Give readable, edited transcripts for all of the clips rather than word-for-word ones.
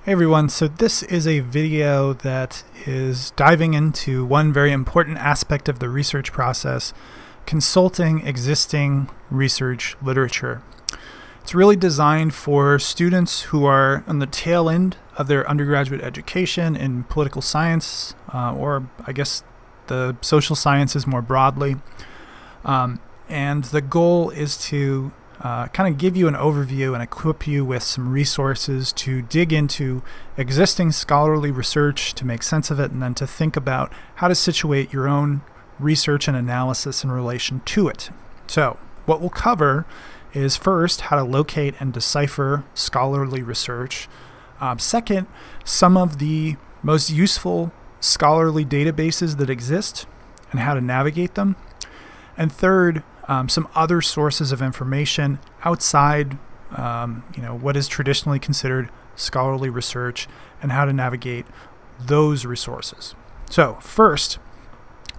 Hey everyone, so this is a video that is diving into one very important aspect of the research process, consulting existing research literature. It's really designed for students who are on the tail end of their undergraduate education in political science, or I guess the social sciences more broadly. And the goal is to kind of give you an overview and equip you with some resources to dig into existing scholarly research, to make sense of it, and then to think about how to situate your own research and analysis in relation to it. So what we'll cover is first how to locate and decipher scholarly research. Second, some of the most useful scholarly databases that exist and how to navigate them. And third, some other sources of information outside what is traditionally considered scholarly research and how to navigate those resources. So first,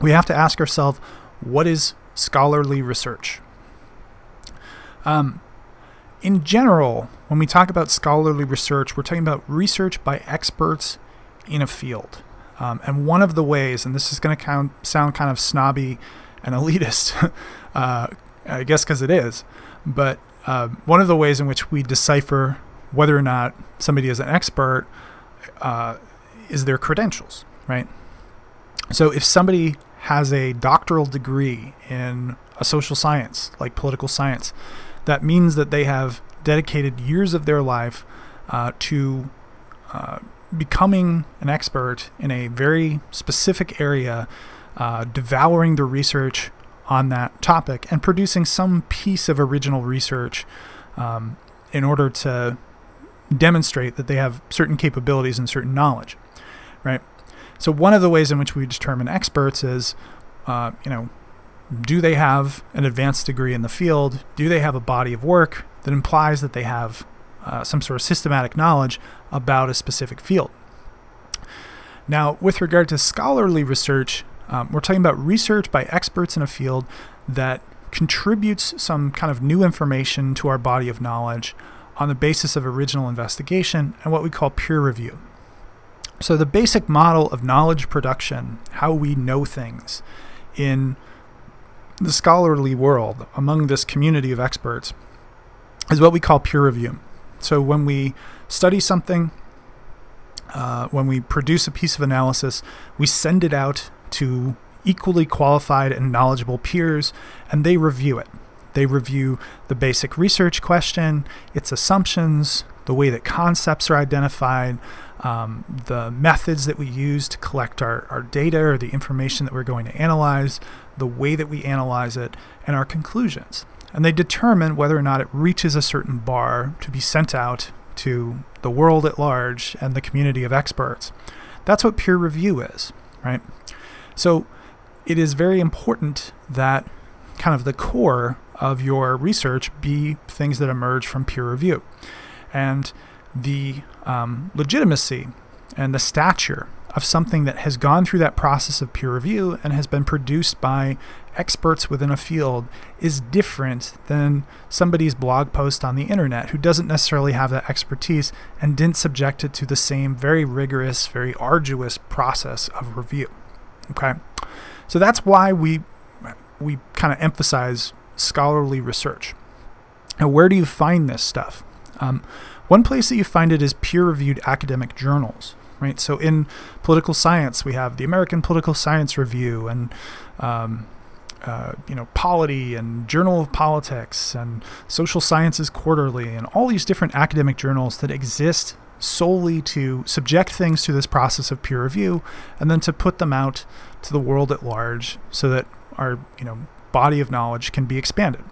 we have to ask ourselves, what is scholarly research? In general, when we talk about scholarly research, we're talking about research by experts in a field. And one of the ways, and this is going to sound kind of snobby and elitist, I guess because it is, but one of the ways in which we decipher whether or not somebody is an expert is their credentials, right? So if somebody has a doctoral degree in a social science, like political science, that means that they have dedicated years of their life to becoming an expert in a very specific area, devouring the research on that topic and producing some piece of original research in order to demonstrate that they have certain capabilities and certain knowledge, right? So one of the ways in which we determine experts is, do they have an advanced degree in the field? Do they have a body of work that implies that they have some sort of systematic knowledge about a specific field? Now, with regard to scholarly research, we're talking about research by experts in a field that contributes some kind of new information to our body of knowledge on the basis of original investigation and what we call peer review. So the basic model of knowledge production, how we know things in the scholarly world among this community of experts, is what we call peer review. So when we study something, when we produce a piece of analysis, we send it out to equally qualified and knowledgeable peers, and they review it. They review the basic research question, its assumptions, the way that concepts are identified, the methods that we use to collect our data or the information that we're going to analyze, the way that we analyze it, and our conclusions. And they determine whether or not it reaches a certain bar to be sent out to the world at large and the community of experts. That's what peer review is, right? So it is very important that kind of the core of your research be things that emerge from peer review. And the legitimacy and the stature of something that has gone through that process of peer review and has been produced by experts within a field is different than somebody's blog post on the internet who doesn't necessarily have that expertise and didn't subject it to the same very rigorous, very arduous process of review. Okay, so that's why we kind of emphasize scholarly research. Now, where do you find this stuff? One place that you find it is peer-reviewed academic journals, right? So in political science, we have the American Political Science Review and Polity and Journal of Politics and Social Sciences Quarterly and all these different academic journals that exist solely to subject things to this process of peer review and then to put them out to the world at large so that our body of knowledge can be expanded.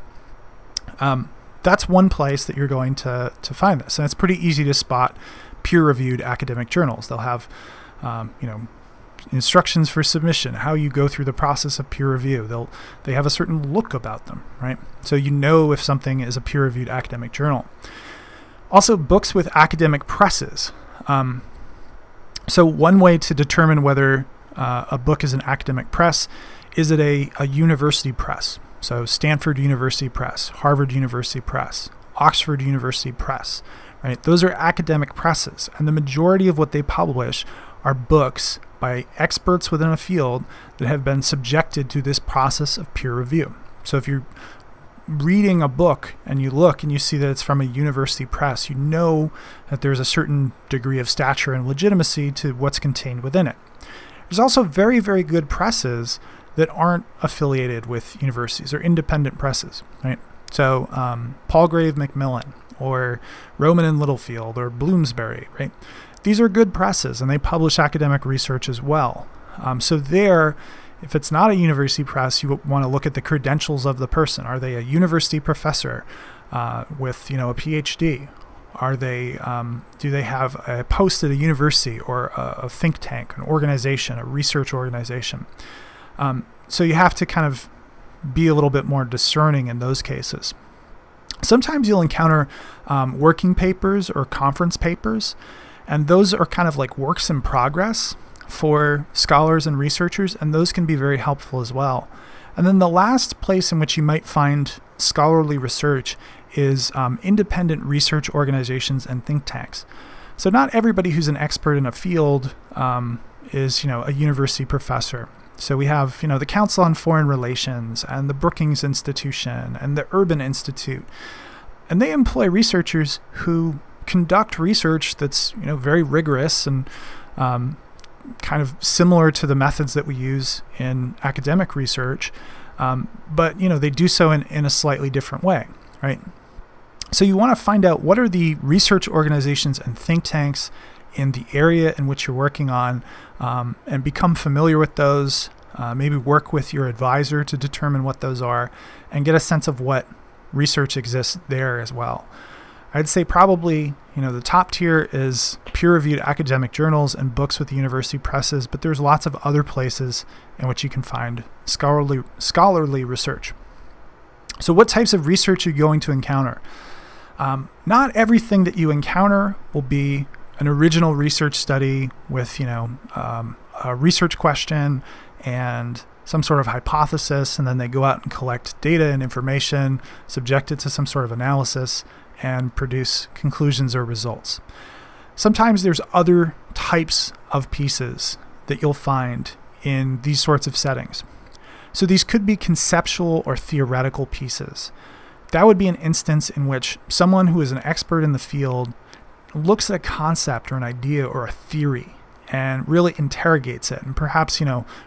That's one place that you're going to find this, and it's pretty easy to spot peer-reviewed academic journals. They'll have instructions for submission, how you go through the process of peer review. They have a certain look about them, right? So you know if something is a peer-reviewed academic journal. Also, books with academic presses. So one way to determine whether a book is an academic press is it a university press. So Stanford University Press, Harvard University Press, Oxford University Press, right? Those are academic presses, and the majority of what they publish are books by experts within a field that have been subjected to this process of peer review. So if you're reading a book and you look and you see that it's from a university press, you know that there's a certain degree of stature and legitimacy to what's contained within it. There's also very, very good presses that aren't affiliated with universities or independent presses, right? So Palgrave Macmillan or Rowman and Littlefield or Bloomsbury, right? These are good presses and they publish academic research as well. So there, if it's not a university press, you want to look at the credentials of the person. Are they a university professor with, a PhD? Are they, do they have a post at a university or a think tank, an organization, a research organization? So you have to kind of be a little bit more discerning in those cases. Sometimes you'll encounter working papers or conference papers, and those are kind of like works in progress for scholars and researchers, and those can be very helpful as well. And then the last place in which you might find scholarly research is independent research organizations and think tanks. So not everybody who's an expert in a field is, a university professor. So we have, the Council on Foreign Relations and the Brookings Institution and the Urban Institute, and they employ researchers who conduct research that's, very rigorous and kind of similar to the methods that we use in academic research, but they do so in a slightly different way, right? So you want to find out what are the research organizations and think tanks in the area in which you're working on, and become familiar with those, maybe work with your advisor to determine what those are, and get a sense of what research exists there as well. I'd say probably, the top tier is peer-reviewed academic journals and books with the university presses, but there's lots of other places in which you can find scholarly research. So what types of research are you going to encounter? Not everything that you encounter will be an original research study with, a research question and some sort of hypothesis, and then they go out and collect data and information, subject it to some sort of analysis, and produce conclusions or results. Sometimes there's other types of pieces that you'll find in these sorts of settings. So these could be conceptual or theoretical pieces. That would be an instance in which someone who is an expert in the field looks at a concept or an idea or a theory and really interrogates it and perhaps,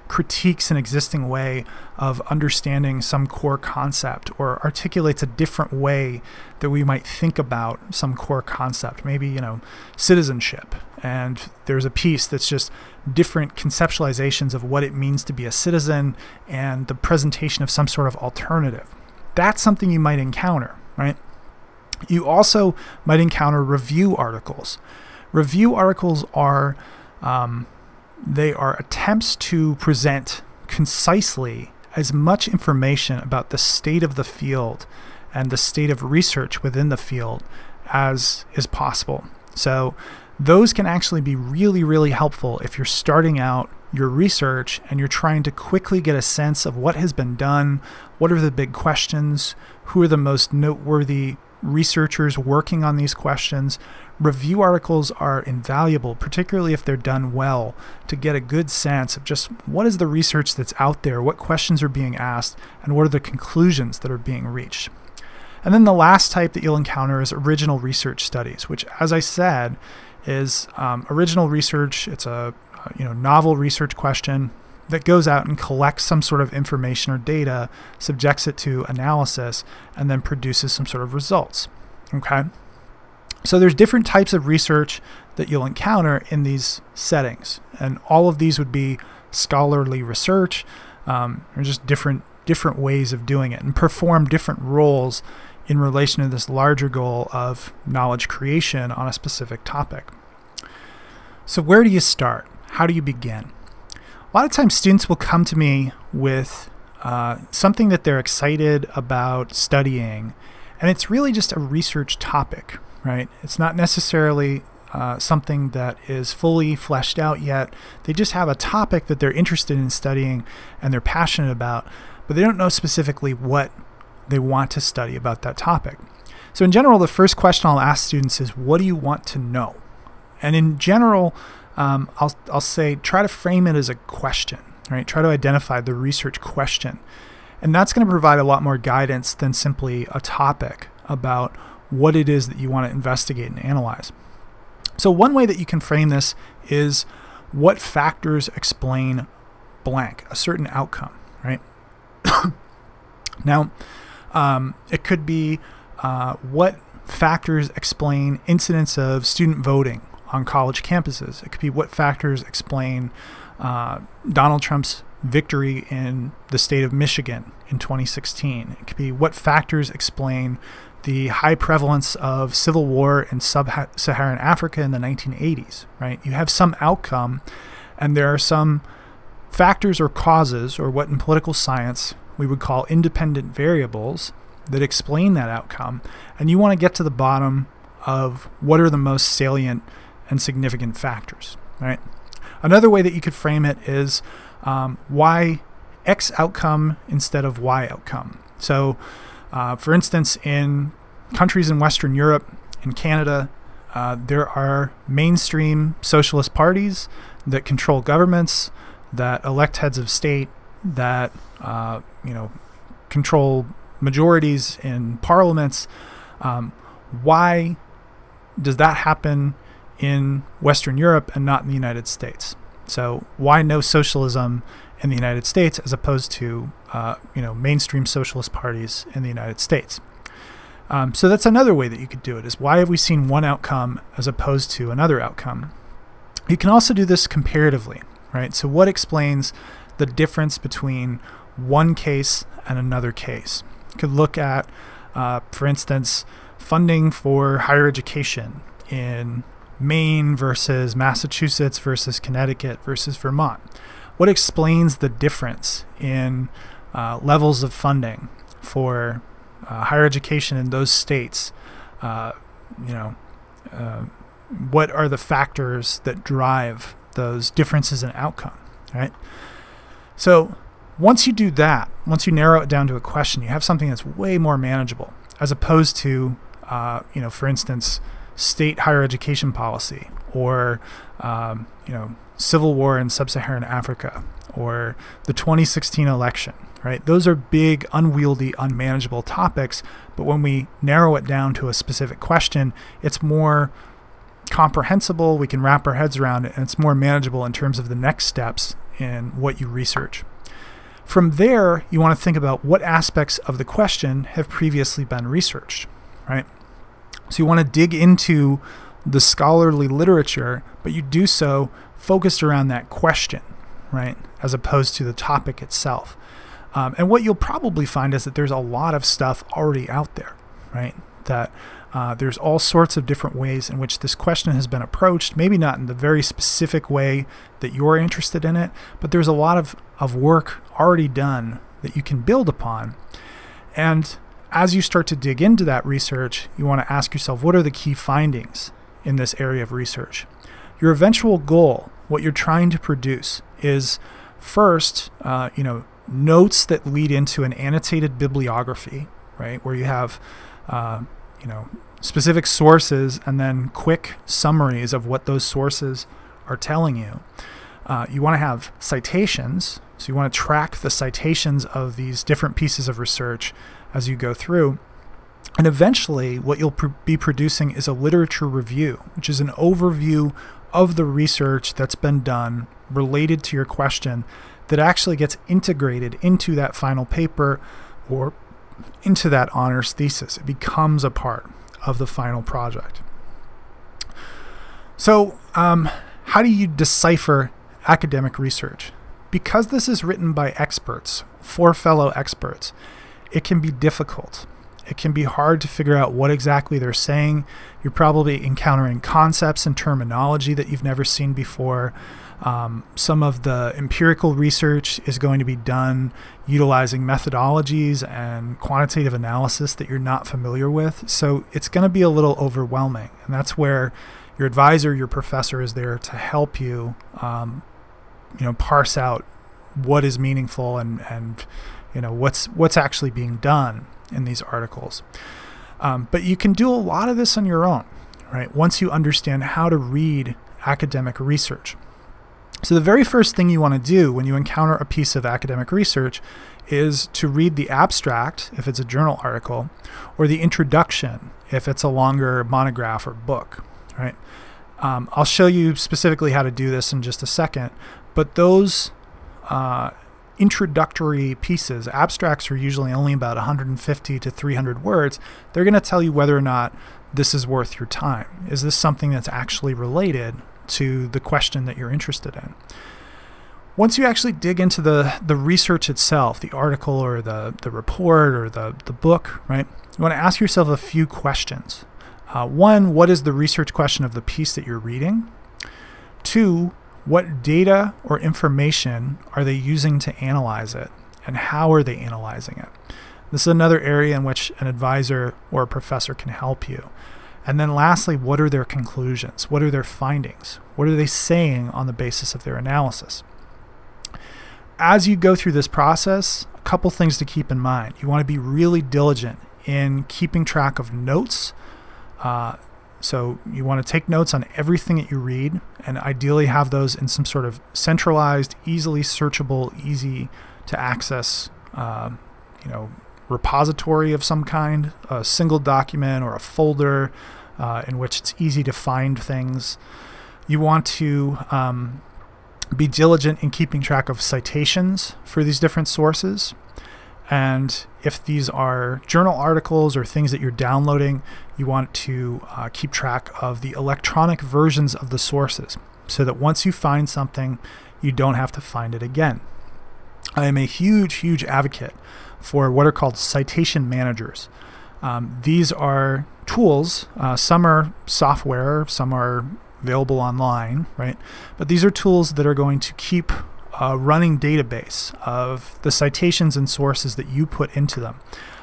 critiques an existing way of understanding some core concept or articulates a different way that we might think about some core concept, maybe, citizenship. And there's a piece that's just different conceptualizations of what it means to be a citizen and the presentation of some sort of alternative. That's something you might encounter, right? You also might encounter review articles. Review articles are they are attempts to present concisely as much information about the state of the field and the state of research within the field as is possible. So those can actually be really, really helpful if you're starting out your research and you're trying to quickly get a sense of what has been done, what are the big questions, who are the most noteworthy researchers working on these questions. Review articles are invaluable, particularly if they're done well, to get a good sense of just what is the research that's out there, what questions are being asked, and what are the conclusions that are being reached. And then the last type that you'll encounter is original research studies, which, as I said, is original research. It's a novel research question that goes out and collects some sort of information or data, subjects it to analysis, and then produces some sort of results. Okay? So there's different types of research that you'll encounter in these settings, and all of these would be scholarly research, or just different ways of doing it, and perform different roles in relation to this larger goal of knowledge creation on a specific topic. So where do you start? How do you begin? A lot of times students will come to me with something that they're excited about studying, and it's really just a research topic, right? It's not necessarily something that is fully fleshed out yet. They just have a topic that they're interested in studying and they're passionate about, but they don't know specifically what they want to study about that topic. So in general, the first question I'll ask students is, what do you want to know? And in general, I'll say try to frame it as a question, right? Try to identify the research question. And that's going to provide a lot more guidance than simply a topic about what it is that you want to investigate and analyze. So one way that you can frame this is, what factors explain blank, a certain outcome, right? Now, it could be what factors explain incidents of student voting on college campuses. It could be what factors explain Donald Trump's victory in the state of Michigan in 2016. It could be what factors explain the high prevalence of civil war in sub-Saharan Africa in the 1980s, right? You have some outcome, and there are some factors or causes, or what in political science we would call independent variables, that explain that outcome, and you want to get to the bottom of what are the most salient and significant factors, right? Another way that you could frame it is why X outcome instead of Y outcome. So, for instance, in countries in Western Europe, in Canada, there are mainstream socialist parties that control governments, that elect heads of state, that control majorities in parliaments. Why does that happen in Western Europe and not in the United States? So why no socialism in the United States as opposed to mainstream socialist parties in the United States? So that's another way that you could do it, is why have we seen one outcome as opposed to another outcome? You can also do this comparatively, right? So what explains the difference between one case and another case? You could look at, for instance, funding for higher education in Maine versus Massachusetts versus Connecticut versus Vermont. What explains the difference in levels of funding for higher education in those states? What are the factors that drive those differences in outcome, right? So once you do that, once you narrow it down to a question, you have something that's way more manageable, as opposed to, for instance, state higher education policy, or civil war in sub-Saharan Africa, or the 2016 election, right? Those are big, unwieldy, unmanageable topics, but when we narrow it down to a specific question, it's more comprehensible, we can wrap our heads around it, and it's more manageable in terms of the next steps in what you research. From there, you want to think about what aspects of the question have previously been researched, right? So you want to dig into the scholarly literature, but you do so focused around that question, right, as opposed to the topic itself. And what you'll probably find is that there's a lot of stuff already out there, right? That there's all sorts of different ways in which this question has been approached, maybe not in the very specific way that you're interested in it, but there's a lot of work already done that you can build upon. And as you start to dig into that research, you want to ask yourself, what are the key findings in this area of research? Your eventual goal, what you're trying to produce, is first, notes that lead into an annotated bibliography, right, where you have, specific sources and then quick summaries of what those sources are telling you. You want to have citations, so you want to track the citations of these different pieces of research as you go through. And eventually, what you'll be producing is a literature review, which is an overview of the research that's been done related to your question that actually gets integrated into that final paper or into that honors thesis. It becomes a part of the final project. So how do you decipher academic research? Because this is written by experts, for fellow experts, it can be difficult. It can be hard to figure out what exactly they're saying. You're probably encountering concepts and terminology that you've never seen before. Some of the empirical research is going to be done utilizing methodologies and quantitative analysis that you're not familiar with. So it's going to be a little overwhelming. And that's where your advisor, your professor, is there to help you, parse out what is meaningful and what's actually being done in these articles. But you can do a lot of this on your own, right? Once you understand how to read academic research. So the very first thing you want to do when you encounter a piece of academic research is to read the abstract, if it's a journal article, or the introduction, if it's a longer monograph or book, right? I'll show you specifically how to do this in just a second, but those introductory pieces, abstracts are usually only about 150 to 300 words. They're going to tell you whether or not this is worth your time. Is this something that's actually related to the question that you're interested in? Once you actually dig into the research itself, the article or the report or the book, right, you want to ask yourself a few questions. One, what is the research question of the piece that you're reading? Two, what data or information are they using to analyze it, and how are they analyzing it? This is another area in which an advisor or a professor can help you. And then lastly, what are their conclusions? What are their findings? What are they saying on the basis of their analysis? As you go through this process, a couple things to keep in mind. You want to be really diligent in keeping track of notes. So you want to take notes on everything that you read, and ideally have those in some sort of centralized, easily searchable, easy to access, repository of some kind, a single document or a folder in which it's easy to find things. You want to be diligent in keeping track of citations for these different sources. And if these are journal articles or things that you're downloading, you want to keep track of the electronic versions of the sources so that once you find something, you don't have to find it again. I am a huge advocate for what are called citation managers. These are tools. Some are software, some are available online, right? But these are tools that are going to keep a running database of the citations and sources that you put into them.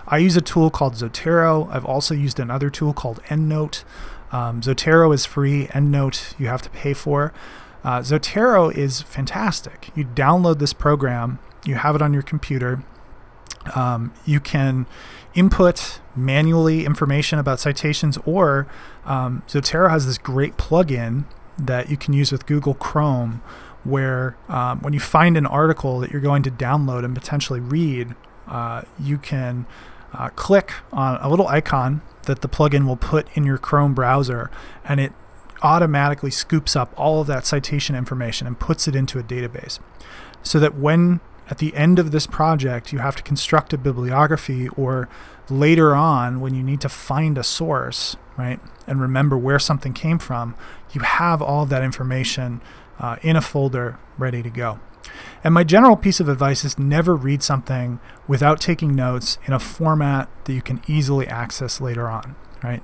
I use a tool called Zotero. I've also used another tool called EndNote. Zotero is free. EndNote you have to pay for. Zotero is fantastic. You download this program, you have it on your computer. You can input manually information about citations, or Zotero has this great plugin that you can use with Google Chrome where when you find an article that you're going to download and potentially read, you can click on a little icon that the plugin will put in your Chrome browser, and it automatically scoops up all of that citation information and puts it into a database, so that when at the end of this project you have to construct a bibliography, or later on when you need to find a source, right, and remember where something came from, you have all of that information in a folder ready to go. And my general piece of advice is never read something without taking notes in a format that you can easily access later on, right?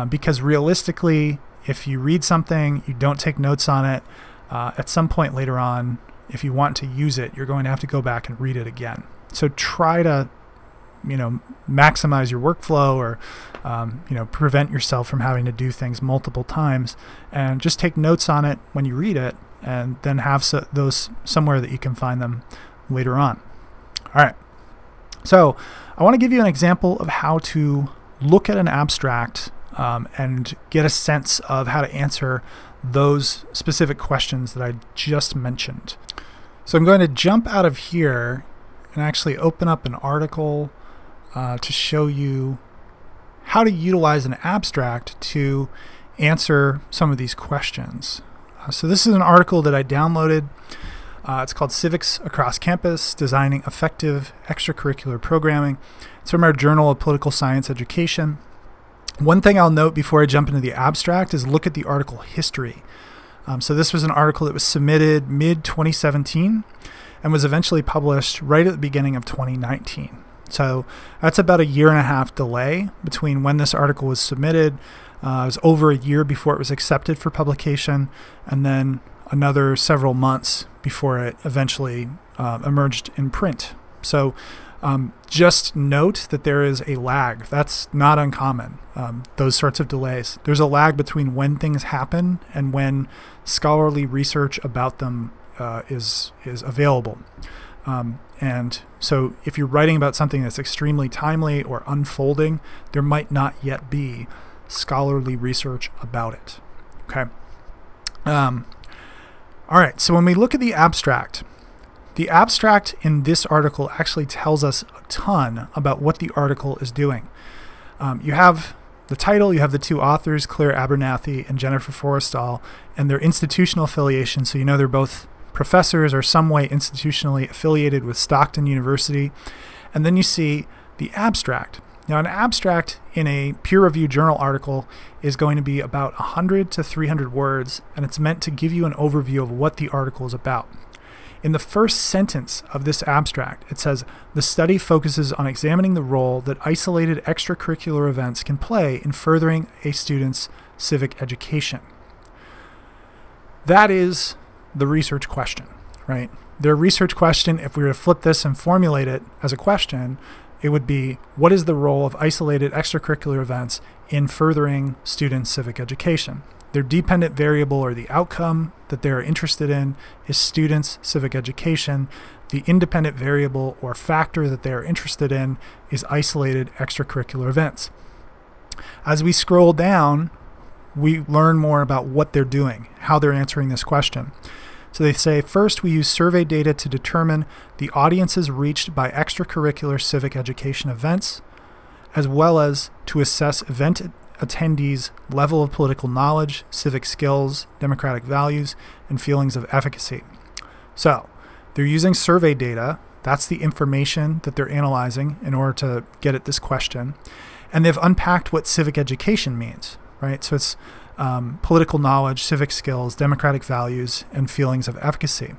Because realistically, if you read something, you don't take notes on it, at some point later on, if you want to use it, you're going to have to go back and read it again. So try to, maximize your workflow, or, prevent yourself from having to do things multiple times, and just take notes on it when you read it, and then have those somewhere that you can find them later on. All right. So I want to give you an example of how to look at an abstract and get a sense of how to answer those specific questions that I just mentioned. So I'm going to jump out of here and actually open up an article to show you how to utilize an abstract to answer some of these questions. So this is an article that I downloaded. It's called Civics Across Campus, Designing Effective Extracurricular Programming. It's from our Journal of Political Science Education. One thing I'll note before I jump into the abstract is look at the article history. So this was an article that was submitted mid-2017 and was eventually published right at the beginning of 2019. So that's about a 1.5 year delay between when this article was submitted. It was over a year before it was accepted for publication, and then another several months before it eventually emerged in print. So just note that there is a lag. That's not uncommon, those sorts of delays. There's a lag between when things happen and when scholarly research about them is available. And so if you're writing about something that's extremely timely or unfolding, there might not yet be scholarly research about it. Okay. All right, so when we look at the abstract in this article actually tells us a ton about what the article is doing. You have the title, you have the two authors, Claire Abernathy and Jennifer Forrestal, and their institutional affiliation, so you know they're both professors or some way institutionally affiliated with Stockton University. And then you see the abstract. Now, an abstract in a peer-reviewed journal article is going to be about 100 to 300 words, and it's meant to give you an overview of what the article is about. In the first sentence of this abstract, it says, "The study focuses on examining the role that isolated extracurricular events can play in furthering a student's civic education." That is the research question, right? Their research question, if we were to flip this and formulate it as a question, it would be, what is the role of isolated extracurricular events in furthering students' civic education? Their dependent variable, or the outcome that they're interested in, is students' civic education. The independent variable or factor that they're interested in is isolated extracurricular events. As we scroll down, we learn more about what they're doing, how they're answering this question. So they say, first, we use survey data to determine the audiences reached by extracurricular civic education events, as well as to assess event attendees' level of political knowledge, civic skills, democratic values, and feelings of efficacy. So they're using survey data. That's the information that they're analyzing in order to get at this question. And they've unpacked what civic education means, right? So it's political knowledge, civic skills, democratic values, and feelings of efficacy.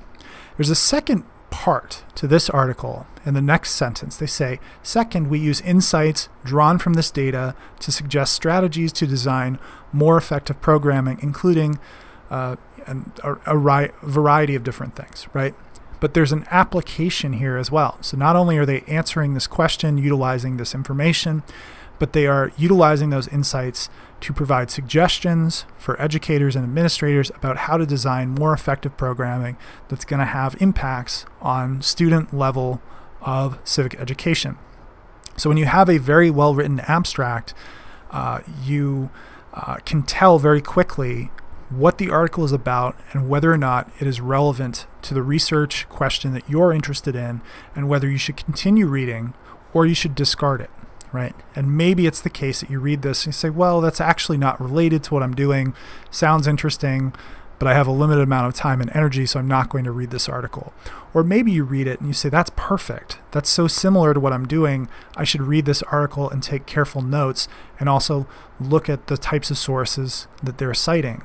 There's a second part to this article. In the next sentence, they say, second, we use insights drawn from this data to suggest strategies to design more effective programming, including a variety of different things, right? But there's an application here as well. So not only are they answering this question, utilizing this information, but they are utilizing those insights to provide suggestions for educators and administrators about how to design more effective programming that's going to have impacts on student level of civic education. So when you have a very well-written abstract, you can tell very quickly what the article is about and whether or not it is relevant to the research question that you're interested in, and whether you should continue reading or you should discard it. Right? And maybe it's the case that you read this and you say, well, that's actually not related to what I'm doing. Sounds interesting, but I have a limited amount of time and energy, so I'm not going to read this article. Or maybe you read it and you say, that's perfect. That's so similar to what I'm doing. I should read this article and take careful notes, and also look at the types of sources that they're citing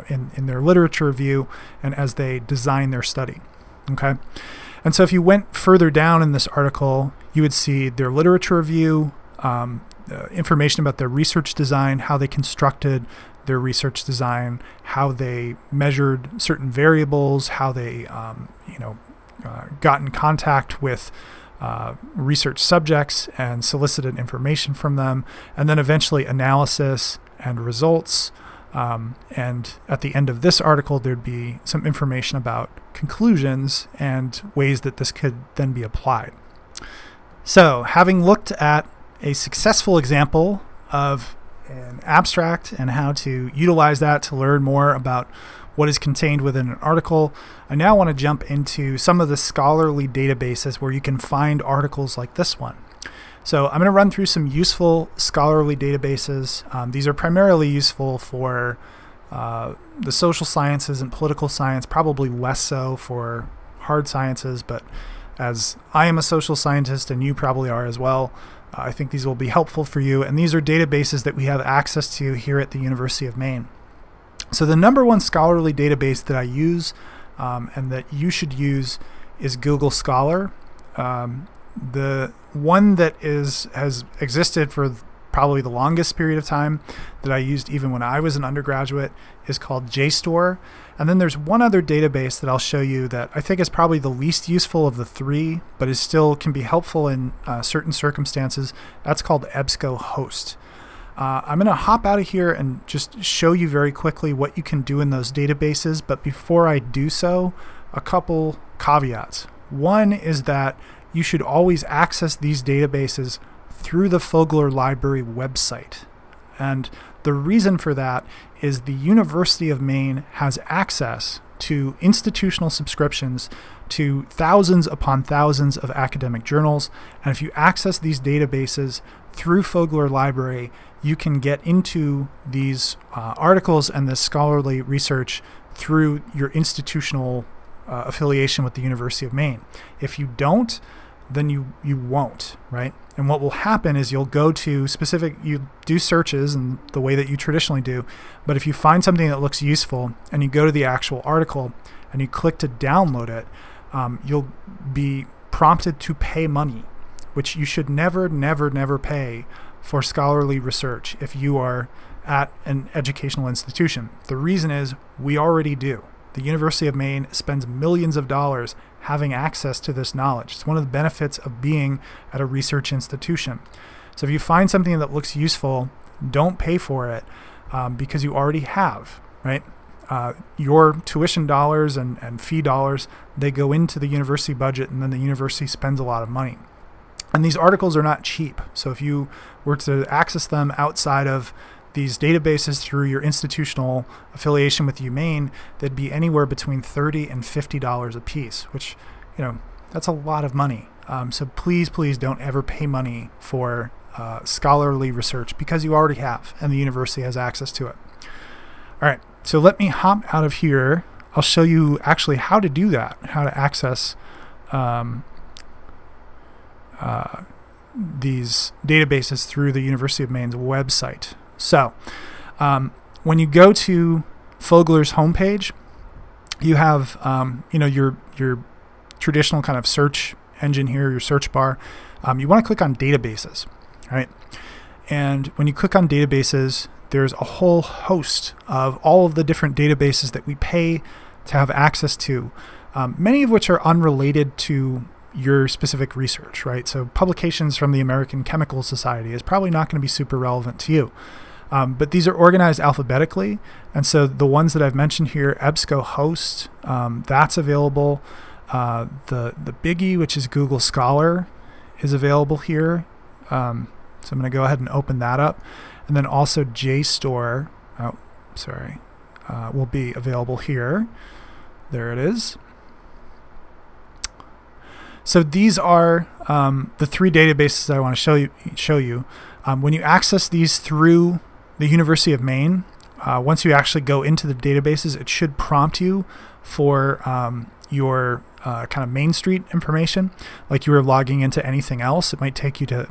in their literature review and as they design their study. Okay? And so if you went further down in this article, you would see their literature review, information about their research design, how they constructed their research design, how they measured certain variables, how they got in contact with research subjects and solicited information from them, and then eventually analysis and results. And at the end of this article, there'd be some information about conclusions and ways that this could then be applied. So, having looked at a successful example of an abstract and how to utilize that to learn more about what is contained within an article, I now want to jump into some of the scholarly databases where you can find articles like this one. So I'm going to run through some useful scholarly databases. These are primarily useful for the social sciences and political science, probably less so for hard sciences, but as I am a social scientist and you probably are as well, I think these will be helpful for you. And these are databases that we have access to here at the University of Maine. So the number one scholarly database that I use and that you should use is Google Scholar. The one that has existed for probably the longest period of time, that I used even when I was an undergraduate, is called JSTOR. And then there's one other database that I'll show you that I think is probably the least useful of the three, but is still can be helpful in certain circumstances. That's called EBSCOhost. I'm going to hop out of here and just show you very quickly what you can do in those databases. But before I do so, a couple caveats. One is that you should always access these databases through the Fogler Library website. And the reason for that is the University of Maine has access to institutional subscriptions to thousands upon thousands of academic journals. And if you access these databases through Fogler Library, you can get into these articles and this scholarly research through your institutional affiliation with the University of Maine. If you don't, then you won't, right? And what will happen is you'll go to you do searches in the way that you traditionally do, but if you find something that looks useful and you go to the actual article and you click to download it, you'll be prompted to pay money, which you should never, never, never pay for scholarly research if you are at an educational institution. The reason is we already do. The University of Maine spends millions of dollars having access to this knowledge. It's one of the benefits of being at a research institution. So if you find something that looks useful, don't pay for it because you already have, right? Your tuition dollars and fee dollars, they go into the university budget, and then the university spends a lot of money. And these articles are not cheap. So if you were to access them outside of these databases through your institutional affiliation with UMaine, they'd be anywhere between $30 and $50 a piece, which, that's a lot of money. So please, please don't ever pay money for scholarly research because you already have, and the university has access to it. All right, so let me hop out of here. I'll show you actually how to do that, how to access these databases through the University of Maine's website. So when you go to Fogler's homepage, you have your traditional kind of search engine here, your search bar. You want to click on databases, right? And when you click on databases, there's a whole host of all of the different databases that we pay to have access to, many of which are unrelated to your specific research, right? So publications from the American Chemical Society is probably not going to be super relevant to you. But these are organized alphabetically, and so the ones that I've mentioned here, EBSCOhost, that's available. The biggie, which is Google Scholar, is available here. So I'm going to go ahead and open that up, and then also JSTOR. Will be available here. There it is. So these are the three databases that I want to show you. When you access these through the University of Maine, once you actually go into the databases, it should prompt you for your kind of Main Street information, like you were logging into anything else. It might take you to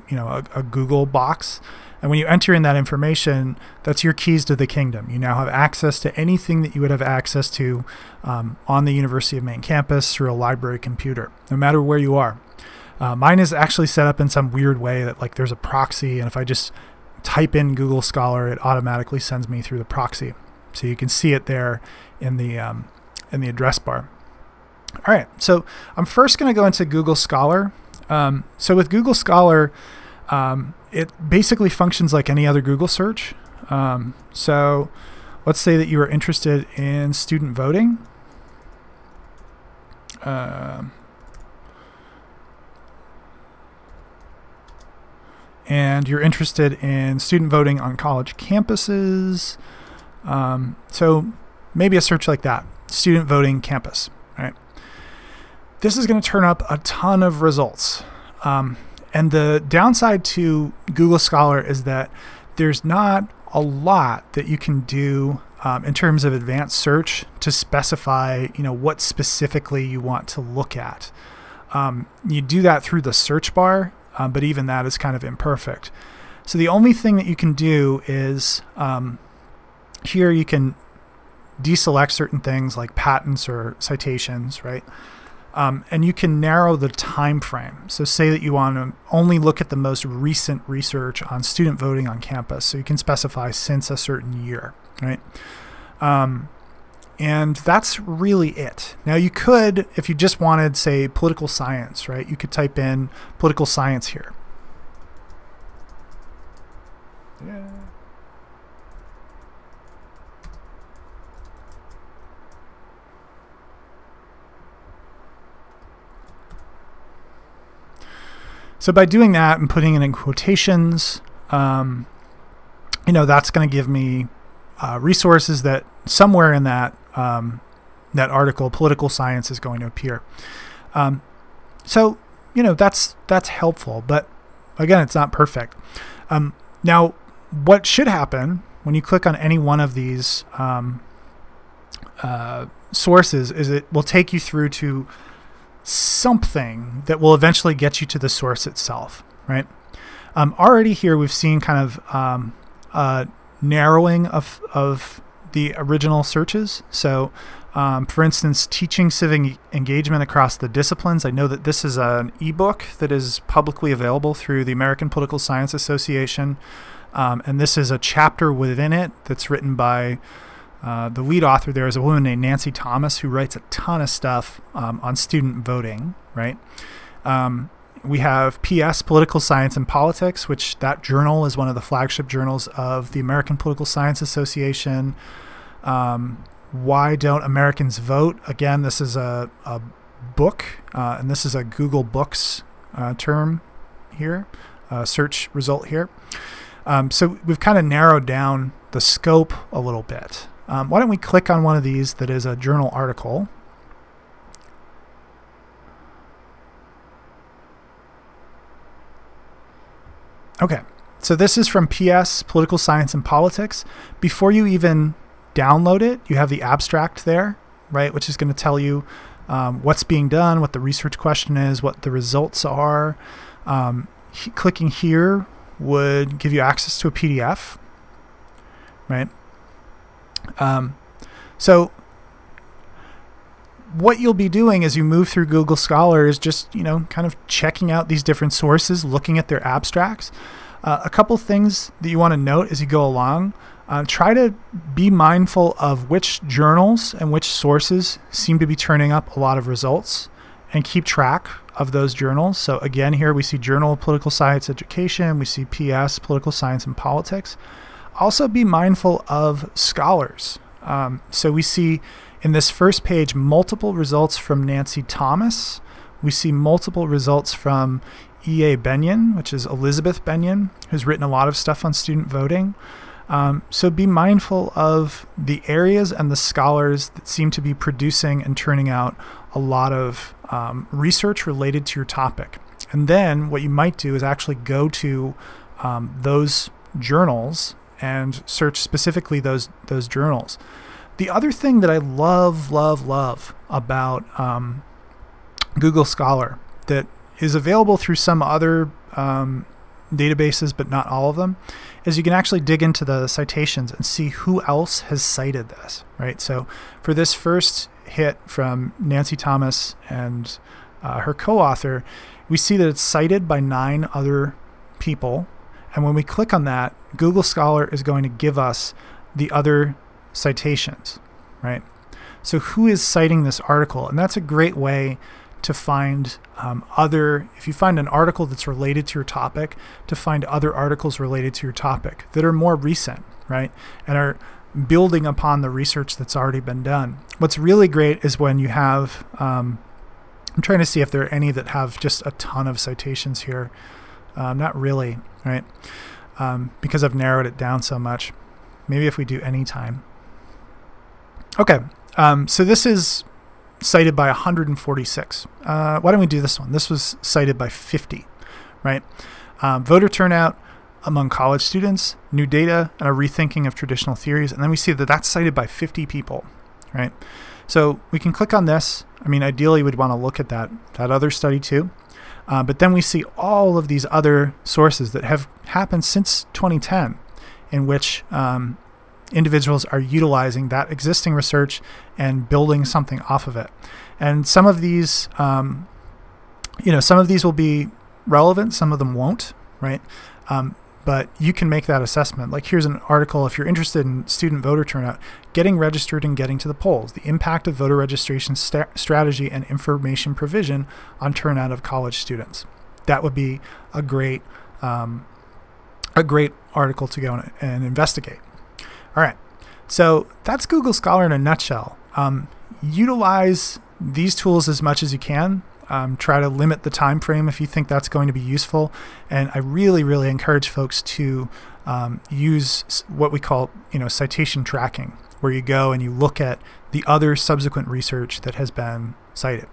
a Google box, and when you enter in that information, that's your keys to the kingdom. You now have access to anything that you would have access to on the University of Maine campus through a library computer, no matter where you are. Mine is actually set up in some weird way that like there's a proxy, and if I just type in Google Scholar, it automatically sends me through the proxy. So you can see it there in the address bar. All right, so I'm first going to go into Google Scholar. So with Google Scholar, it basically functions like any other Google search. So let's say that you are interested in student voting. And you're interested in student voting on college campuses. So maybe a search like that, student voting campus, right? This is going to turn up a ton of results. And the downside to Google Scholar is that there's not a lot that you can do in terms of advanced search to specify, what specifically you want to look at. You do that through the search bar, but even that is kind of imperfect. So the only thing that you can do is here you can deselect certain things like patents or citations, right? And you can narrow the time frame. So say that you want to only look at the most recent research on student voting on campus. So you can specify since a certain year, right? And that's really it. Now you could, if you just wanted, say, political science, right? You could type in political science here. Yeah. So by doing that and putting it in quotations, you know, that's going to give me resources that somewhere in that that article, political science, is going to appear. So, you know, that's helpful, but again, it's not perfect. Now, what should happen when you click on any one of these sources is it will take you through to something that will eventually get you to the source itself, right? Already here we've seen kind of narrowing of the original searches. So for instance, teaching civic engagement across the disciplines. I know that this is an ebook that is publicly available through the American Political Science Association. And this is a chapter within it that's written by the lead author. There is a woman named Nancy Thomas who writes a ton of stuff on student voting, right? We have PS, Political Science and Politics, which that journal is one of the flagship journals of the American Political Science Association. Why Don't Americans Vote? Again, this is a book, and this is a Google Books term here, search result here. So we've kind of narrowed down the scope a little bit. Why don't we click on one of these that is a journal article. Okay, so this is from PS, Political Science and Politics. Before you even download it, you have the abstract there, right, which is going to tell you what's being done, what the research question is, what the results are. Clicking here would give you access to a PDF, right? So what you'll be doing as you move through Google Scholar is just, you know, kind of checking out these different sources, looking at their abstracts. A couple things that you want to note as you go along. Try to be mindful of which journals and which sources seem to be turning up a lot of results, and keep track of those journals. So again, here we see Journal of Political Science Education, we see PS, Political Science and Politics. Also be mindful of scholars. So we see in this first page multiple results from Nancy Thomas. We see multiple results from E.A. Benyon, which is Elizabeth Benyon, who's written a lot of stuff on student voting. So be mindful of the areas and the scholars that seem to be producing and turning out a lot of research related to your topic. And then what you might do is actually go to those journals and search specifically those journals. The other thing that I love about Google Scholar that is available through some other databases, but not all of them, is you can actually dig into the citations and see who else has cited this, right? So for this first hit from Nancy Thomas and her co-author, we see that it's cited by 9 other people. And when we click on that, Google Scholar is going to give us the other citations, right? So who is citing this article? And that's a great way to find if you find an article that's related to your topic, to find other articles related to your topic that are more recent, right? And are building upon the research that's already been done. What's really great is when you have, I'm trying to see if there are any that have just a ton of citations here. Not really, right? Because I've narrowed it down so much. Maybe if we do anytime. Okay, so this is cited by 146. Why don't we do this one? This was cited by 50, right? Voter turnout among college students, new data, and a rethinking of traditional theories. And then we see that that's cited by 50 people, right? So we can click on this. I mean, ideally we'd want to look at that other study too. But then we see all of these other sources that have happened since 2010 in which individuals are utilizing that existing research and building something off of it. And some of these, some of these will be relevant, some of them won't, right? But you can make that assessment. Like here's an article, if you're interested in student voter turnout, getting registered and getting to the polls, the impact of voter registration strategy and information provision on turnout of college students. That would be a great article to go and investigate. All right, so that's Google Scholar in a nutshell. Utilize these tools as much as you can. Try to limit the time frame if you think that's going to be useful. And I really, really encourage folks to use what we call, citation tracking, where you go and you look at the other subsequent research that has been cited.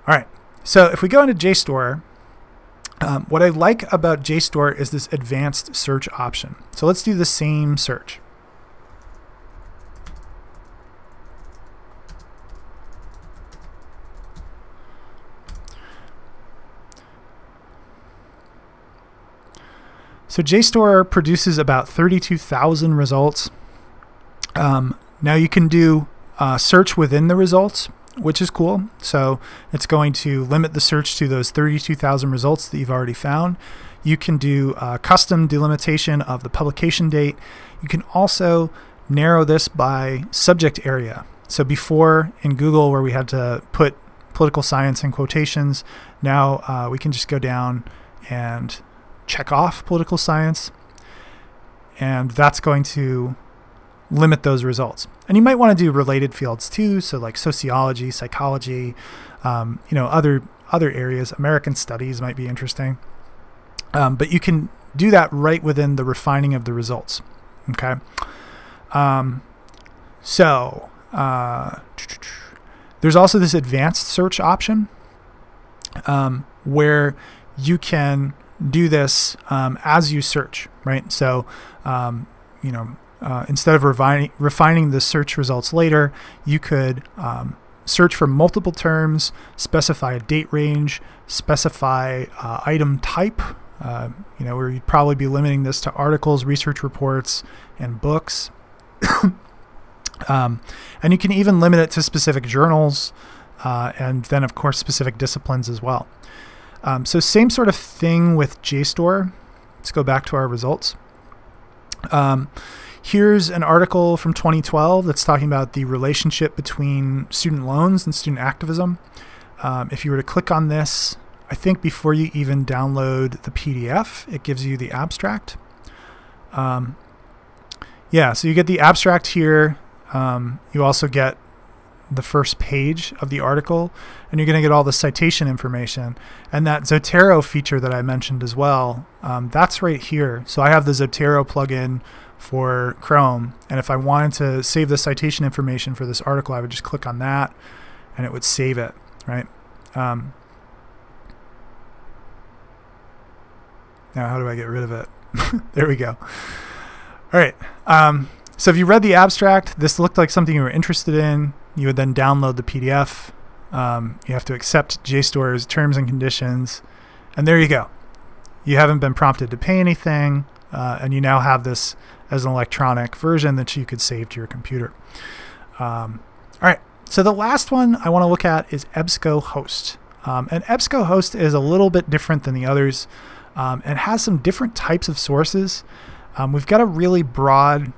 All right, so if we go into JSTOR, what I like about JSTOR is this advanced search option. So let's do the same search. So JSTOR produces about 32,000 results. Now you can do search within the results, which is cool. So it's going to limit the search to those 32,000 results that you've already found. You can do custom delimitation of the publication date. You can also narrow this by subject area. So before in Google, where we had to put political science in quotations, now we can just go down and check off political science, and that's going to limit those results. And you might want to do related fields too, so like sociology, psychology, other areas. American studies might be interesting, but you can do that right within the refining of the results. Okay, there's also this advanced search option where you can do this as you search, right? So, instead of refining the search results later, you could search for multiple terms, specify a date range, specify item type, where you'd probably be limiting this to articles, research reports, and books. And you can even limit it to specific journals, and then, of course, specific disciplines as well. So same sort of thing with JSTOR. Let's go back to our results. Here's an article from 2012 that's talking about the relationship between student loans and student activism. If you were to click on this, I think before you even download the PDF, it gives you the abstract. So you get the abstract here. You also get the first page of the article, and you're going to get all the citation information. And that Zotero feature that I mentioned as well, that's right here. So I have the Zotero plugin for Chrome, and if I wanted to save the citation information for this article, I would just click on that and it would save it, right? Now how do I get rid of it? There we go. All right, so if you read the abstract, this looked like something you were interested in, you would then download the PDF. You have to accept JSTOR's terms and conditions, and there you go. You haven't been prompted to pay anything, and you now have this as an electronic version that you could save to your computer. All right, so the last one I want to look at is EBSCOhost. And EBSCOhost is a little bit different than the others, and has some different types of sources. We've got a really broad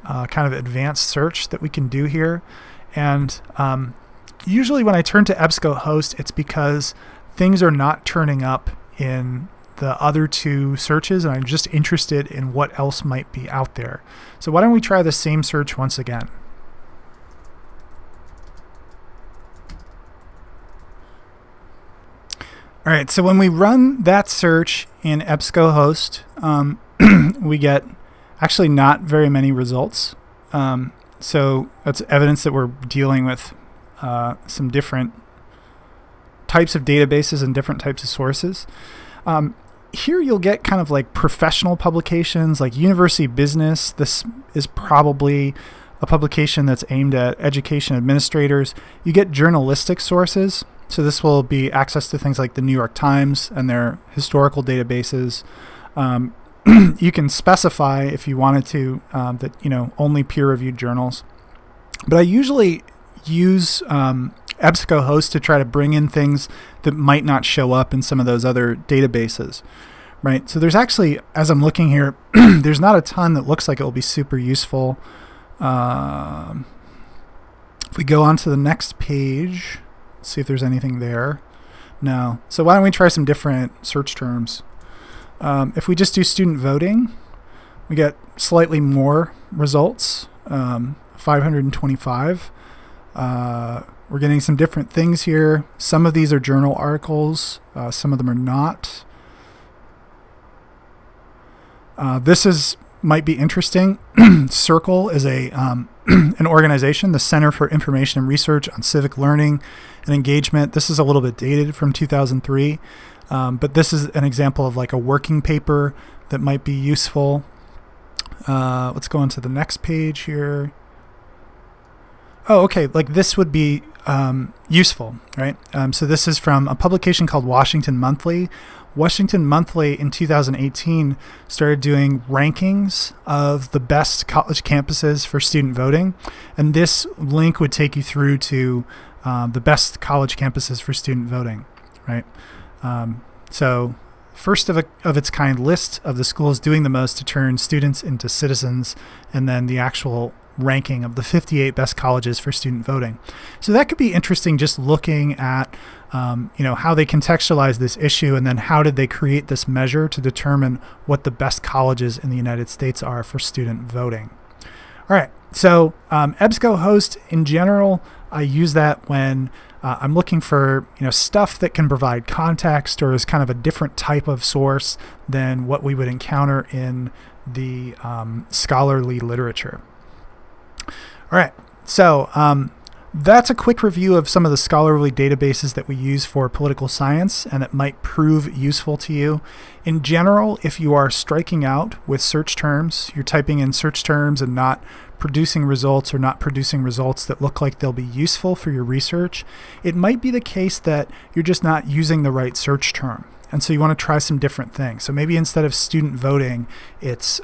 kind of advanced search that we can do here. And usually when I turn to EBSCOhost, it's because things are not turning up in the other two searches, and I'm just interested in what else might be out there. So why don't we try the same search once again? All right, so when we run that search in EBSCOhost, we get actually not very many results. So that's evidence that we're dealing with some different types of databases and different types of sources. Here you'll get kind of like professional publications like University Business. This is probably a publication that's aimed at education administrators. You get journalistic sources. So this will be access to things like the New York Times and their historical databases. You can specify if you wanted to that only peer-reviewed journals. But I usually use EBSCOhost to try to bring in things that might not show up in some of those other databases, right? So there's actually, as I'm looking here, there's not a ton that looks like it will be super useful. If we go on to the next page, let's see if there's anything there. No. So why don't we try some different search terms? If we just do student voting, we get slightly more results, 525. We're getting some different things here. Some of these are journal articles. Some of them are not. Might be interesting. Circle is an organization, the Center for Information and Research on Civic Learning and Engagement. This is a little bit dated from 2003, but this is an example of like a working paper that might be useful. Let's go on to the next page here. Oh, okay, like this would be useful, right? So this is from a publication called Washington Monthly. Washington Monthly in 2018 started doing rankings of the best college campuses for student voting, and this link would take you through to the best college campuses for student voting, right? So first of its kind list of the schools doing the most to turn students into citizens, and then the actual ranking of the 58 best colleges for student voting. So that could be interesting, just looking at how they contextualize this issue, and then how did they create this measure to determine what the best colleges in the United States are for student voting. All right, so EBSCOhost in general, I use that when I'm looking for stuff that can provide context or is kind of a different type of source than what we would encounter in the scholarly literature. All right, so that's a quick review of some of the scholarly databases that we use for political science and that might prove useful to you. In general, if you are striking out with search terms, you're typing in search terms and not producing results, or not producing results that look like they'll be useful for your research, it might be the case that you're just not using the right search term. And so you want to try some different things. So maybe instead of student voting, it's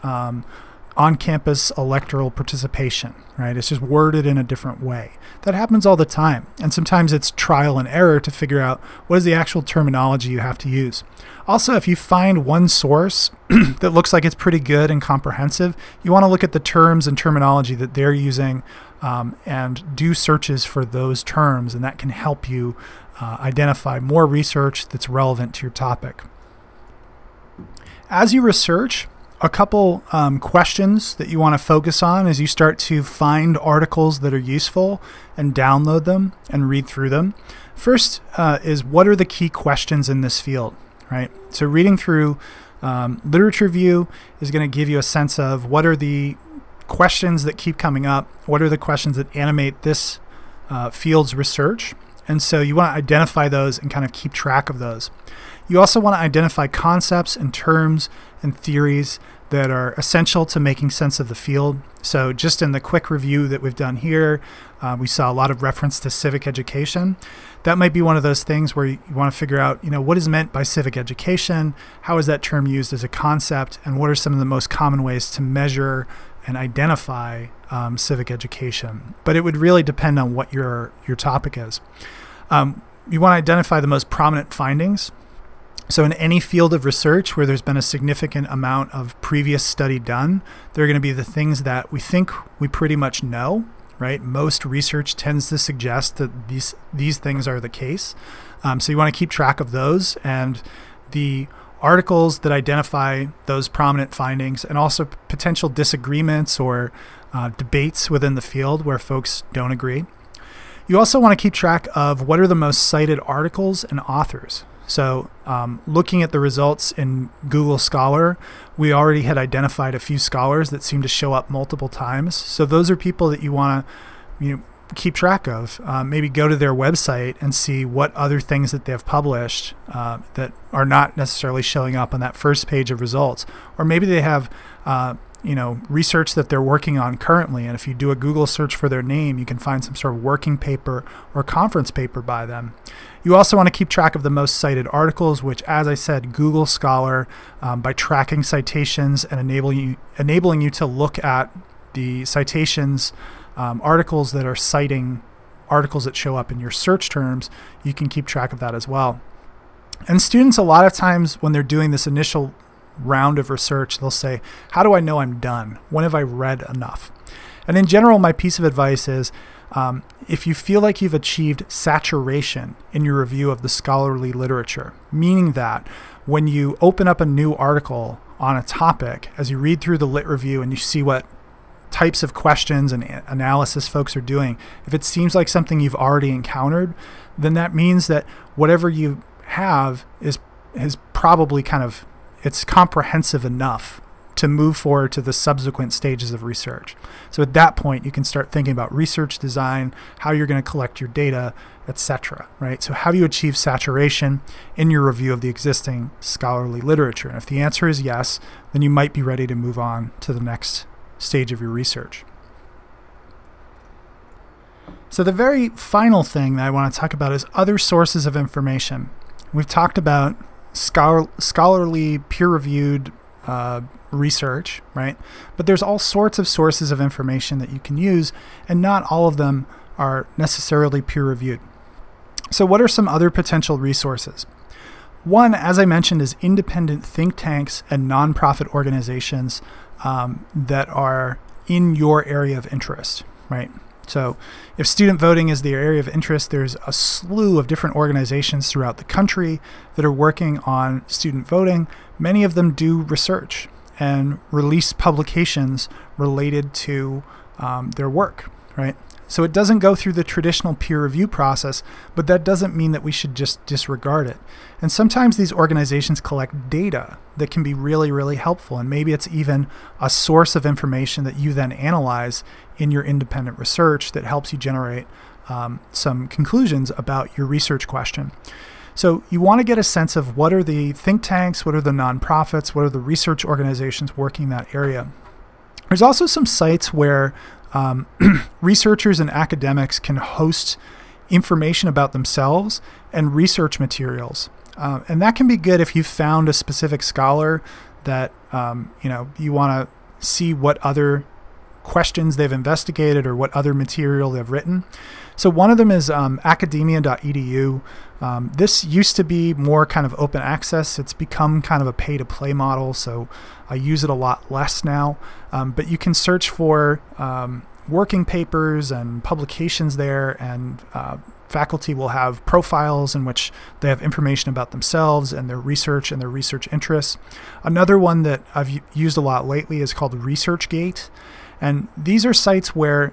on-campus electoral participation, right? It's just worded in a different way. That happens all the time. And sometimes it's trial and error to figure out what is the actual terminology you have to use. Also, if you find one source that looks like it's pretty good and comprehensive, you want to look at the terms and terminology that they're using and do searches for those terms, and that can help you identify more research that's relevant to your topic. As you research, a couple questions that you want to focus on as you start to find articles that are useful and download them and read through them. First is, what are the key questions in this field, right? So reading through literature review is going to give you a sense of what are the questions that keep coming up, what are the questions that animate this field's research, and so you want to identify those and kind of keep track of those. You also want to identify concepts and terms and theories that are essential to making sense of the field. So just in the quick review that we've done here, we saw a lot of reference to civic education. That might be one of those things where you want to figure out, what is meant by civic education, how is that term used as a concept, and what are some of the most common ways to measure and identify civic education. But it would really depend on what your topic is. You want to identify the most prominent findings. So in any field of research where there's been a significant amount of previous study done, there are going to be the things that we think we pretty much know, right? Most research tends to suggest that these things are the case. So you want to keep track of those, and the articles that identify those prominent findings, and also potential disagreements or debates within the field where folks don't agree. You also want to keep track of what are the most cited articles and authors. So looking at the results in Google Scholar, we already had identified a few scholars that seem to show up multiple times. So those are people that you want to keep track of. Maybe go to their website and see what other things that they've published that are not necessarily showing up on that first page of results. Or maybe they have research that they're working on currently, and if you do a Google search for their name, you can find some sort of working paper or conference paper by them. You also want to keep track of the most cited articles, which, as I said, Google Scholar, by tracking citations and enabling you to look at the citations, articles that are citing articles that show up in your search terms, you can keep track of that as well. And students, a lot of times when they're doing this initial round of research, they'll say, how do I know I'm done? When have I read enough? And in general, my piece of advice is, if you feel like you've achieved saturation in your review of the scholarly literature, meaning that when you open up a new article on a topic, as you read through the lit review and you see what types of questions and analysis folks are doing, if it seems like something you've already encountered, then that means that whatever you have is probably it's comprehensive enough to move forward to the subsequent stages of research. So at that point, you can start thinking about research design, how you're going to collect your data, etc. Right? So how do you achieve saturation in your review of the existing scholarly literature? And if the answer is yes, then you might be ready to move on to the next stage of your research. So the very final thing that I want to talk about is other sources of information. We've talked about scholarly, peer-reviewed research, right? But there's all sorts of sources of information that you can use, and not all of them are necessarily peer-reviewed. So what are some other potential resources? One, as I mentioned, is independent think tanks and nonprofit organizations that are in your area of interest, right? So if student voting is the area of interest, there's a slew of different organizations throughout the country that are working on student voting. Many of them do research and release publications related to their work, right? So it doesn't go through the traditional peer review process, but that doesn't mean that we should just disregard it. And sometimes these organizations collect data that can be really, really helpful. And maybe it's even a source of information that you then analyze in your independent research that helps you generate some conclusions about your research question. So you want to get a sense of what are the think tanks, what are the nonprofits, what are the research organizations working in that area. There's also some sites where researchers and academics can host information about themselves and research materials. And that can be good if you've found a specific scholar that you want to see what other questions they've investigated or what other material they've written. So one of them is academia.edu. This used to be more kind of open access. It's become kind of a pay-to-play model, so I use it a lot less now. But you can search for working papers and publications there, and faculty will have profiles in which they have information about themselves and their research interests. Another one that I've used a lot lately is called ResearchGate. And these are sites where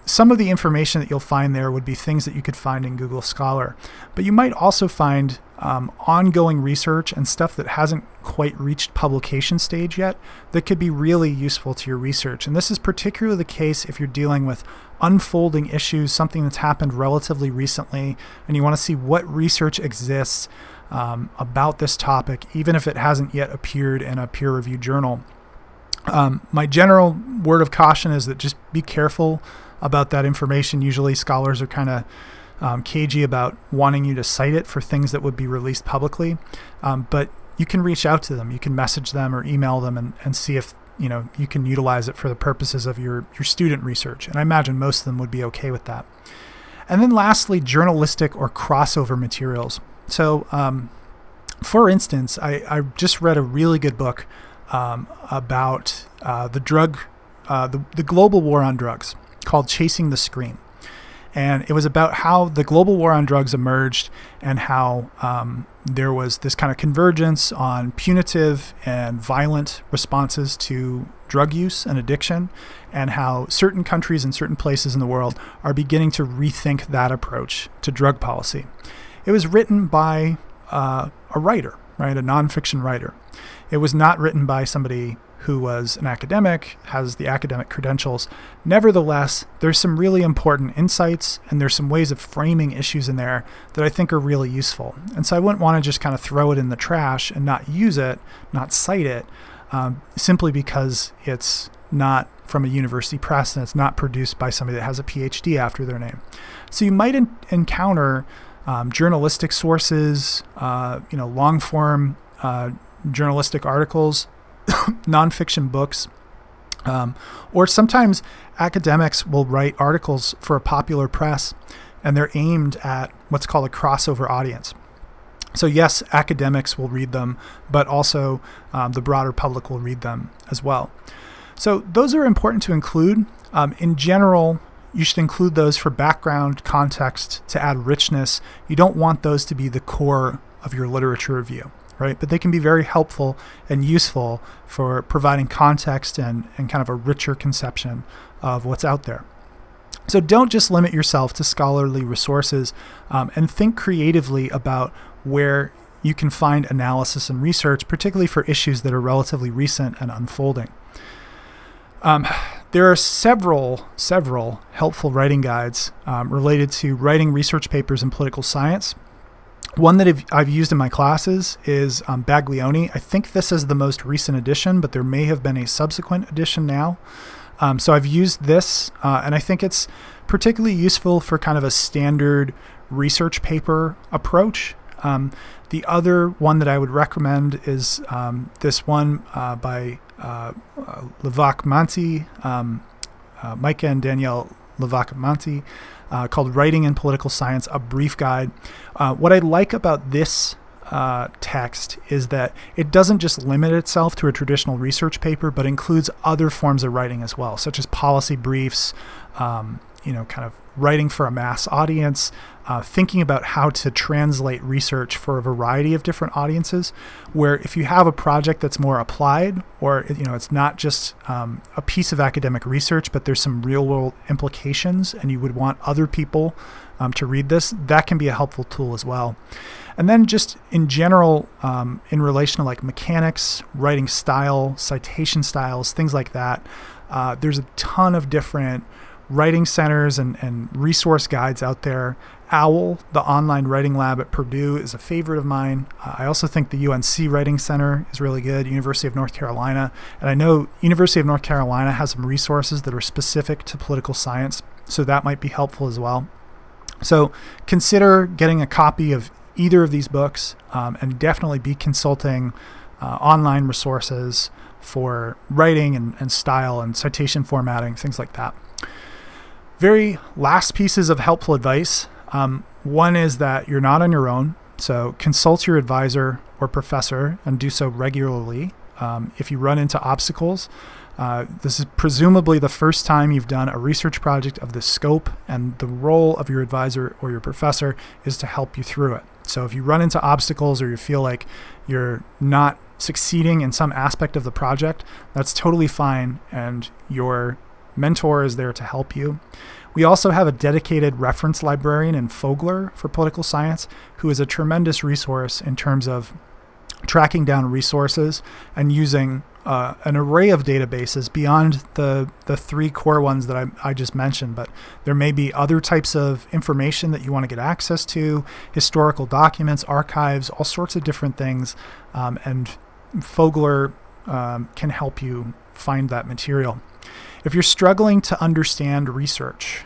some of the information that you'll find there would be things that you could find in Google Scholar. But you might also find ongoing research and stuff that hasn't quite reached publication stage yet that could be really useful to your research. And this is particularly the case if you're dealing with unfolding issues, something that's happened relatively recently, and you want to see what research exists about this topic, even if it hasn't yet appeared in a peer-reviewed journal. My general word of caution is that just be careful about that information. Usually scholars are kind of cagey about wanting you to cite it for things that would be released publicly, but you can reach out to them. You can message them or email them and see if you can utilize it for the purposes of your student research. And I imagine most of them would be okay with that. And then lastly, journalistic or crossover materials. So for instance, I just read a really good book about the global war on drugs called Chasing the Scream. And it was about how the global war on drugs emerged and how there was this kind of convergence on punitive and violent responses to drug use and addiction, and how certain countries and certain places in the world are beginning to rethink that approach to drug policy. It was written by a writer, right, a nonfiction writer. It was not written by somebody who was an academic, has the academic credentials. Nevertheless, there's some really important insights, and there's some ways of framing issues in there that I think are really useful. And so I wouldn't want to just kind of throw it in the trash and not use it, not cite it, simply because it's not from a university press and it's not produced by somebody that has a PhD after their name. So you might encounter journalistic sources, long-form journalistic articles, nonfiction books, or sometimes academics will write articles for a popular press, and they're aimed at what's called a crossover audience. So yes, academics will read them, but also the broader public will read them as well. So those are important to include. In general, you should include those for background, context, to add richness. You don't want those to be the core of your literature review. right? But they can be very helpful and useful for providing context and kind of a richer conception of what's out there. So don't just limit yourself to scholarly resources, and think creatively about where you can find analysis and research, particularly for issues that are relatively recent and unfolding. There are several helpful writing guides related to writing research papers in political science. One that I've used in my classes is Baglioni. I think this is the most recent edition, but there may have been a subsequent edition now. So I've used this, and I think it's particularly useful for kind of a standard research paper approach. The other one that I would recommend is this one by Levac-Manti, Micah and Danielle Levac-Manti, called Writing in Political Science, A Brief Guide. What I like about this text is that it doesn't just limit itself to a traditional research paper, but includes other forms of writing as well, such as policy briefs, kind of writing for a mass audience, thinking about how to translate research for a variety of different audiences, where if you have a project that's more applied, or it's not just a piece of academic research, but there's some real world implications and you would want other people to read this, that can be a helpful tool as well. And then just in general, in relation to like mechanics, writing style, citation styles, things like that, there's a ton of different writing centers and resource guides out there. OWL, the online writing lab at Purdue, is a favorite of mine. I also think the UNC Writing Center is really good, University of North Carolina. And I know University of North Carolina has some resources that are specific to political science, so that might be helpful as well. So consider getting a copy of either of these books, and definitely be consulting online resources for writing and style and citation formatting, things like that. Very last pieces of helpful advice. One is that you're not on your own, so consult your advisor or professor and do so regularly. If you run into obstacles, this is presumably the first time you've done a research project of this scope, and the role of your advisor or your professor is to help you through it. So if you run into obstacles or you feel like you're not succeeding in some aspect of the project, that's totally fine, and your mentor is there to help you. We also have a dedicated reference librarian in Fogler for political science, who is a tremendous resource in terms of tracking down resources and using an array of databases beyond the three core ones that I just mentioned. But there may be other types of information that you want to get access to, historical documents, archives, all sorts of different things, and Fogler can help you find that material. If you're struggling to understand research,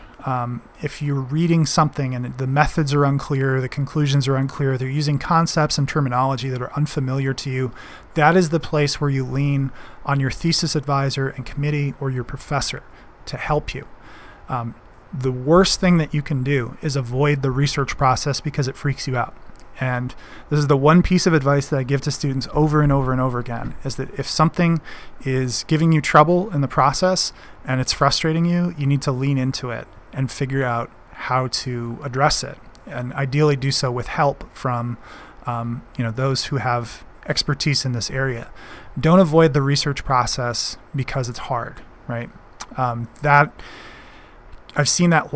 if you're reading something and the methods are unclear, the conclusions are unclear, they're using concepts and terminology that are unfamiliar to you, that is the place where you lean on your thesis advisor and committee or your professor to help you. The worst thing that you can do is avoid the research process because it freaks you out. And this is the one piece of advice that I give to students over and over and over again, is that if something is giving you trouble in the process and it's frustrating you, you need to lean into it and figure out how to address it, and ideally do so with help from those who have expertise in this area. Don't avoid the research process because it's hard, right? That I've seen that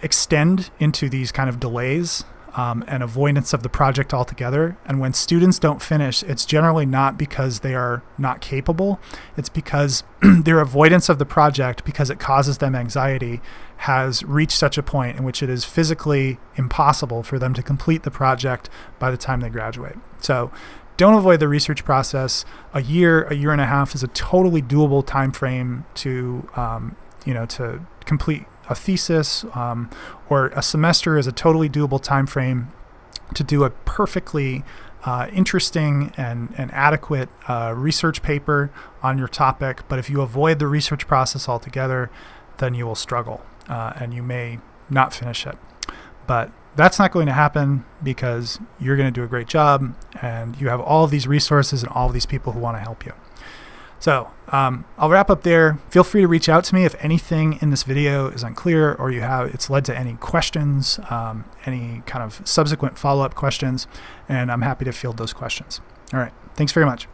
extend into these kind of delays and avoidance of the project altogether. And when students don't finish, it's generally not because they are not capable. It's because their avoidance of the project, because it causes them anxiety, has reached such a point in which it is physically impossible for them to complete the project by the time they graduate. So don't avoid the research process. A year and a half is a totally doable time frame to to complete a thesis, or a semester is a totally doable time frame to do a perfectly interesting and adequate research paper on your topic. But if you avoid the research process altogether, then you will struggle and you may not finish it. But that's not going to happen because you're going to do a great job and you have all of these resources and all of these people who want to help you. So I'll wrap up there. Feel free to reach out to me if anything in this video is unclear or it's led to any questions, any kind of subsequent follow-up questions, and I'm happy to field those questions. All right, thanks very much.